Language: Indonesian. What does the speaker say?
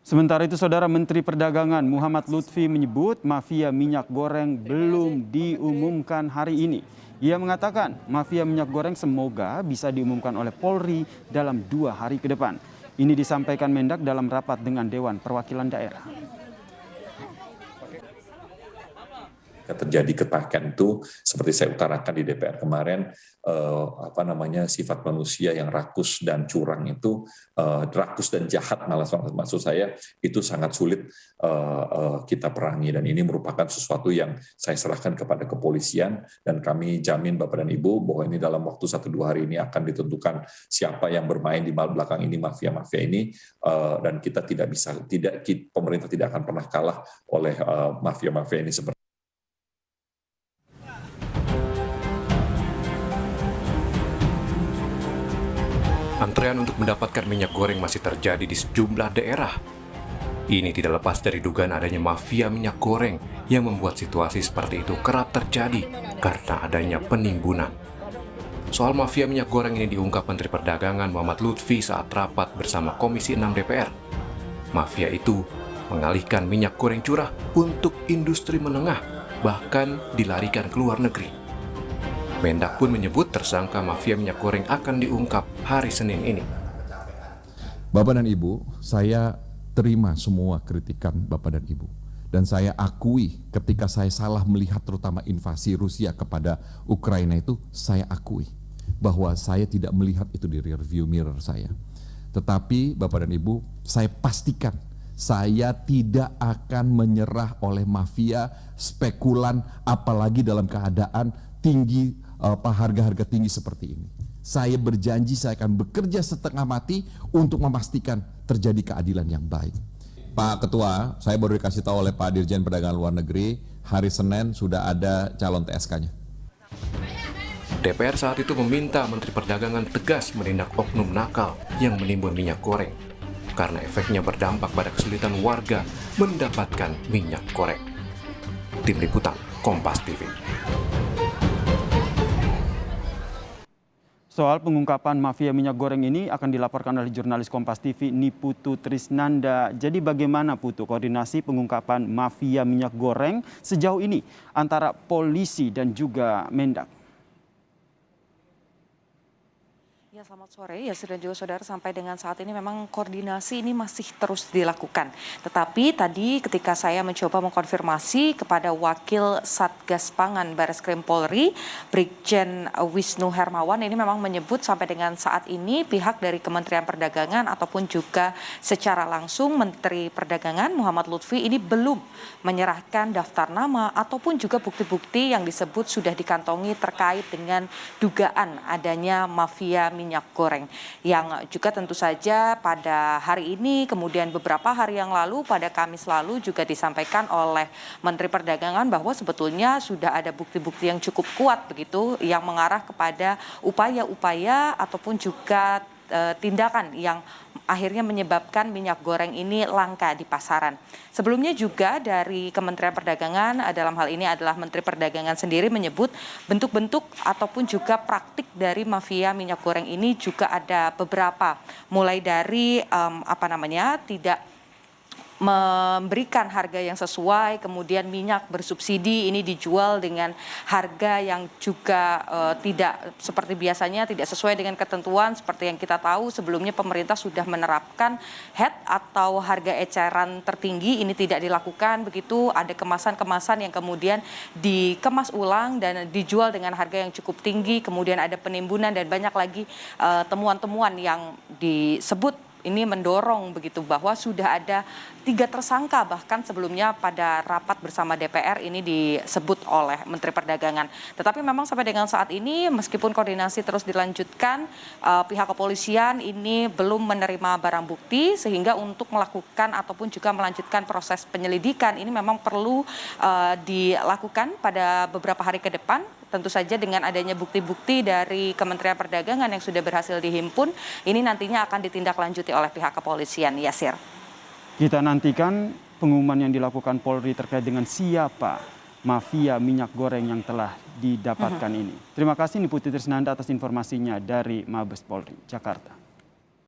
Sementara itu, Saudara Menteri Perdagangan Muhammad Lutfi menyebut mafia minyak goreng belum diumumkan hari ini. Ia mengatakan mafia minyak goreng semoga bisa diumumkan oleh Polri dalam 2 hari ke depan. Ini disampaikan Mendak dalam rapat dengan Dewan Perwakilan Daerah. Terjadi ketakan itu seperti saya utarakan di DPR kemarin, sifat manusia yang rakus dan curang itu, rakus dan jahat malah maksud saya itu sangat sulit kita perangi, dan ini merupakan sesuatu yang saya serahkan kepada kepolisian, dan kami jamin Bapak dan Ibu bahwa ini dalam waktu 1-2 hari ini akan ditentukan siapa yang bermain di belakang ini, mafia-mafia ini, dan kita pemerintah tidak akan pernah kalah oleh mafia-mafia ini seperti. Antrean untuk mendapatkan minyak goreng masih terjadi di sejumlah daerah. Ini tidak lepas dari dugaan adanya mafia minyak goreng yang membuat situasi seperti itu kerap terjadi karena adanya penimbunan. Soal mafia minyak goreng ini diungkap Menteri Perdagangan Muhammad Lutfi saat rapat bersama Komisi 6 DPR. Mafia itu mengalihkan minyak goreng curah untuk industri menengah, bahkan dilarikan ke luar negeri. Mendak pun menyebut tersangka mafia minyak goreng akan diungkap hari Senin ini. Bapak dan Ibu, saya terima semua kritikan Bapak dan Ibu. Dan saya akui ketika saya salah melihat terutama invasi Rusia kepada Ukraina itu, saya akui bahwa saya tidak melihat itu di rearview mirror saya. Tetapi Bapak dan Ibu, saya pastikan saya tidak akan menyerah oleh mafia, spekulan, apalagi dalam keadaan tinggi, harga-harga tinggi seperti ini. Saya berjanji saya akan bekerja setengah mati untuk memastikan terjadi keadilan yang baik. Pak Ketua, saya baru dikasih tahu oleh Pak Dirjen Perdagangan Luar Negeri, hari Senin sudah ada calon TSK-nya. DPR saat itu meminta Menteri Perdagangan tegas menindak oknum nakal yang menimbun minyak goreng, karena efeknya berdampak pada kesulitan warga mendapatkan minyak goreng. Tim Liputan, Kompas TV. Soal pengungkapan mafia minyak goreng ini akan dilaporkan oleh jurnalis Kompas TV Niputu Trisnanda. Jadi bagaimana Putu koordinasi pengungkapan mafia minyak goreng sejauh ini antara polisi dan juga Mendak? Ya, selamat sore ya, dan juga saudara, sampai dengan saat ini memang koordinasi ini masih terus dilakukan. Tetapi tadi ketika saya mencoba mengkonfirmasi kepada Wakil Satgas Pangan Bareskrim Polri, Brigjen Wisnu Hermawan, ini memang menyebut sampai dengan saat ini pihak dari Kementerian Perdagangan ataupun juga secara langsung Menteri Perdagangan Muhammad Lutfi ini belum menyerahkan daftar nama ataupun juga bukti-bukti yang disebut sudah dikantongi terkait dengan dugaan adanya mafia minyak goreng, yang juga tentu saja pada hari ini, kemudian beberapa hari yang lalu pada Kamis lalu juga disampaikan oleh Menteri Perdagangan bahwa sebetulnya sudah ada bukti-bukti yang cukup kuat begitu yang mengarah kepada upaya-upaya ataupun juga tindakan yang akhirnya menyebabkan minyak goreng ini langka di pasaran. Sebelumnya juga dari Kementerian Perdagangan, dalam hal ini adalah Menteri Perdagangan sendiri menyebut bentuk-bentuk ataupun juga praktik dari mafia minyak goreng ini juga ada beberapa, mulai dari tidak memberikan harga yang sesuai, kemudian minyak bersubsidi ini dijual dengan harga yang juga tidak seperti biasanya, tidak sesuai dengan ketentuan. Seperti yang kita tahu sebelumnya pemerintah sudah menerapkan HET atau harga eceran tertinggi, ini tidak dilakukan begitu. Ada kemasan-kemasan yang kemudian dikemas ulang dan dijual dengan harga yang cukup tinggi, kemudian ada penimbunan dan banyak lagi temuan-temuan yang disebut ini mendorong begitu bahwa sudah ada 3 tersangka bahkan sebelumnya pada rapat bersama DPR ini disebut oleh Menteri Perdagangan. Tetapi memang sampai dengan saat ini meskipun koordinasi terus dilanjutkan, pihak kepolisian ini belum menerima barang bukti sehingga untuk melakukan ataupun juga melanjutkan proses penyelidikan ini memang perlu dilakukan pada beberapa hari ke depan. Tentu saja dengan adanya bukti-bukti dari Kementerian Perdagangan yang sudah berhasil dihimpun, ini nantinya akan ditindaklanjuti oleh pihak kepolisian. Yasir. Kita nantikan pengumuman yang dilakukan Polri terkait dengan siapa mafia minyak goreng yang telah didapatkan ini. Terima kasih Niputu Trisnanda atas informasinya dari Mabes Polri, Jakarta.